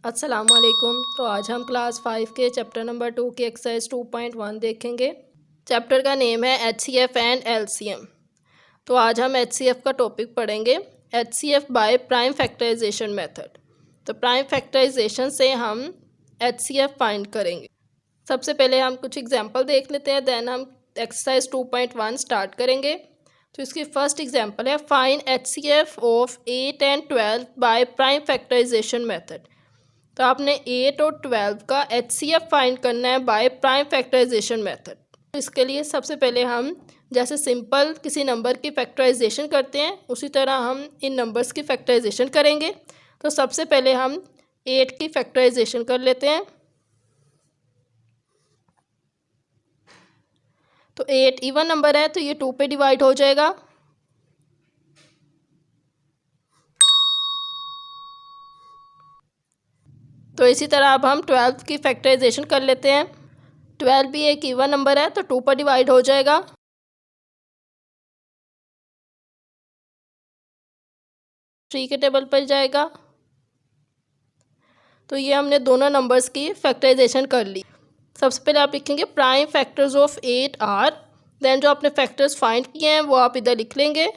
अस्सलामुअलैकुम। तो आज हम क्लास 5 के चैप्टर नंबर 2 की एक्सरसाइज 2.1 देखेंगे। चैप्टर का नेम है HCF एंड LCM। तो आज हम HCF का टॉपिक पढ़ेंगे, HCF by prime factorisation method. तो प्राइम फैक्टराइजेशन से हम HCF फाइंड करेंगे। सबसे पहले हम कुछ एग्जांपल देख लेते हैं, देन हम एक्सरसाइज 2.1 स्टार्ट करेंगे। तो इसकी फर्स्ट एग्जांपल है, find HCF of 8 and 12 by prime factorisation method. तो आपने 8 और 12 का HCF फाइंड करना है बाय प्राइम फैक्टराइजेशन मेथड। तो इसके लिए सबसे पहले हम जैसे सिंपल किसी नंबर की फैक्टराइजेशन करते हैं उसी तरह हम इन नंबर्स की फैक्टराइजेशन करेंगे। तो सबसे पहले हम 8 की फैक्टराइजेशन कर लेते हैं। तो 8 इवन नंबर है तो ये 2 पे डिवाइड हो जाएगा। तो इसी तरह अब हम 12 की फैक्टराइजेशन कर लेते हैं। 12 भी एक इवन नंबर है तो 2 पर डिवाइड हो जाएगा। 3 के टेबल पर जाएगा। तो ये हमने दोनों नंबर्स की फैक्टराइजेशन कर ली। सबसे पहले आप लिखेंगे prime factors of 8 are, then जो आपने फैक्टर्स फाइंड किए हैं वो आप इधर लिख लेंगे।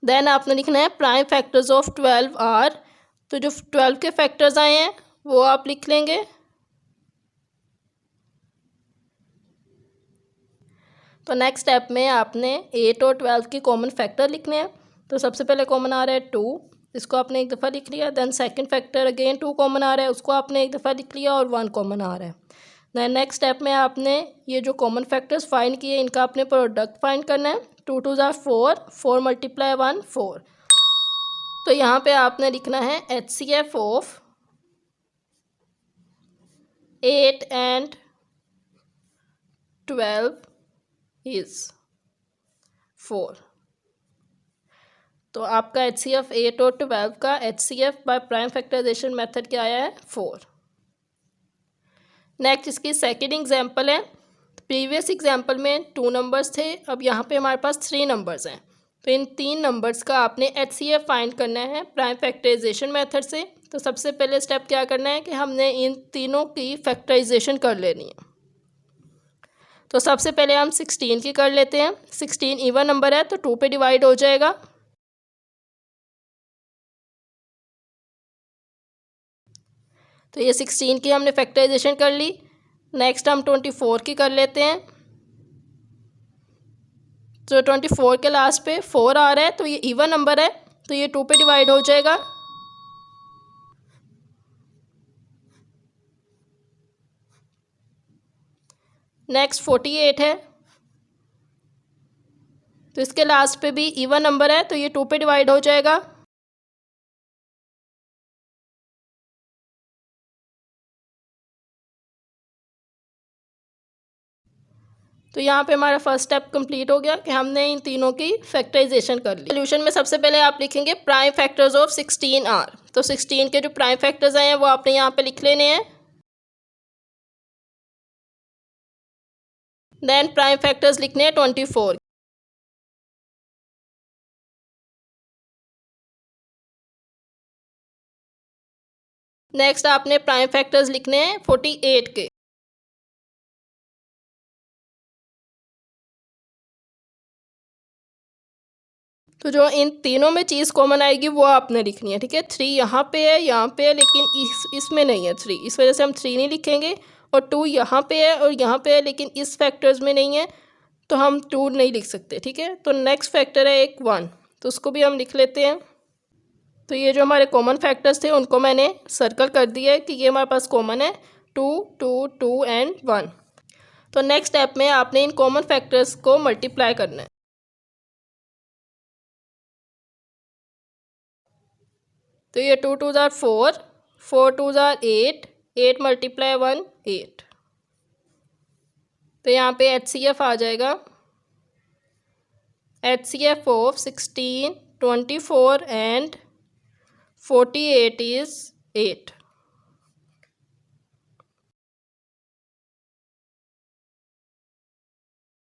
देन आपने लिखना है प्राइम फैक्टर्स ऑफ 12 आर। तो जो 12 के फैक्टर्स आए हैं वो आप लिख लेंगे। तो नेक्स्ट स्टेप में आपने 8 और 12 की कॉमन फैक्टर लिखने हैं। तो सबसे पहले कॉमन आ रहा है 2, इसको आपने एक दफ़ा लिख लिया। Then second factor again 2 common आ रहा है, उसको आपने एक दफ़ा लिख लिया और 1 कॉमन आ रहा है। देन नेक्स्ट स्टेप में आपने ये जो कॉमन फैक्टर्स फाइंड किए इनका आपने प्रोडक्ट फाइंड करना है। 2 2 ज़ा 4, 4 मल्टीप्लाई 1 4। तो यहाँ पे आपने लिखना है HCF ऑफ 8 एंड 12 इज़ 4। तो आपका HCF 8 और 12 का HCF by prime factorisation method क्या आया है, 4। नेक्स्ट इसकी सेकेंड एग्जांपल है। प्रीवियस एग्जांपल में 2 नंबर्स थे, अब यहाँ पे हमारे पास 3 नंबर्स हैं। तो इन 3 नंबर्स का आपने HCF फाइंड करना है प्राइम फैक्टराइजेशन मेथड से। तो सबसे पहले स्टेप क्या करना है कि हमने इन तीनों की फैक्टराइजेशन कर लेनी है। तो सबसे पहले हम 16 की कर लेते हैं। 16 इवन नंबर है तो 2 पे डिवाइड हो जाएगा। तो ये 16 की हमने फैक्टराइजेशन कर ली। नेक्स्ट हम 24 की कर लेते हैं। तो 24 के लास्ट पे 4 आ रहा है तो ये इवन नंबर है तो ये 2 पे डिवाइड हो जाएगा। नेक्स्ट 48 है तो इसके लास्ट पे भी इवन नंबर है तो ये 2 पे डिवाइड हो जाएगा। तो यहाँ पे हमारा फर्स्ट स्टेप कंप्लीट हो गया कि हमने इन तीनों की फैक्टराइजेशन कर ली। सॉल्यूशन में सबसे पहले आप लिखेंगे प्राइम फैक्टर्स ऑफ 16 आर। तो 16 के जो प्राइम फैक्टर्स आए हैं वो आपने यहाँ पे लिख लेने हैं। देन प्राइम फैक्टर्स लिखने हैं 24। नेक्स्ट आपने प्राइम फैक्टर्स लिखने हैं 48 के। तो जो इन तीनों में चीज़ कॉमन आएगी वो आपने लिखनी है, ठीक है। 3 यहाँ पे है, यहाँ पे है, लेकिन इसमें नहीं है 3, इस वजह से हम 3 नहीं लिखेंगे। और 2 यहाँ पे है और यहाँ पे है लेकिन इस फैक्टर्स में नहीं है तो हम 2 नहीं लिख सकते, ठीक है। तो नेक्स्ट फैक्टर है एक 1, तो उसको भी हम लिख लेते हैं। तो ये जो हमारे कॉमन फैक्टर्स थे उनको मैंने सर्कल कर दिया है कि ये हमारे पास कॉमन है, 2 2 2 एंड 1। तो नेक्स्ट स्टेप में आपने इन कॉमन फैक्टर्स को मल्टीप्लाई करना है। तो ये 2 2 ज़ा 4, 4 2 ज़ा 8, 8 मल्टीप्लाई 1 8। तो यहाँ पे HCF आ जाएगा, HCF ऑफ 16, 24 एंड 48 इज़ 8।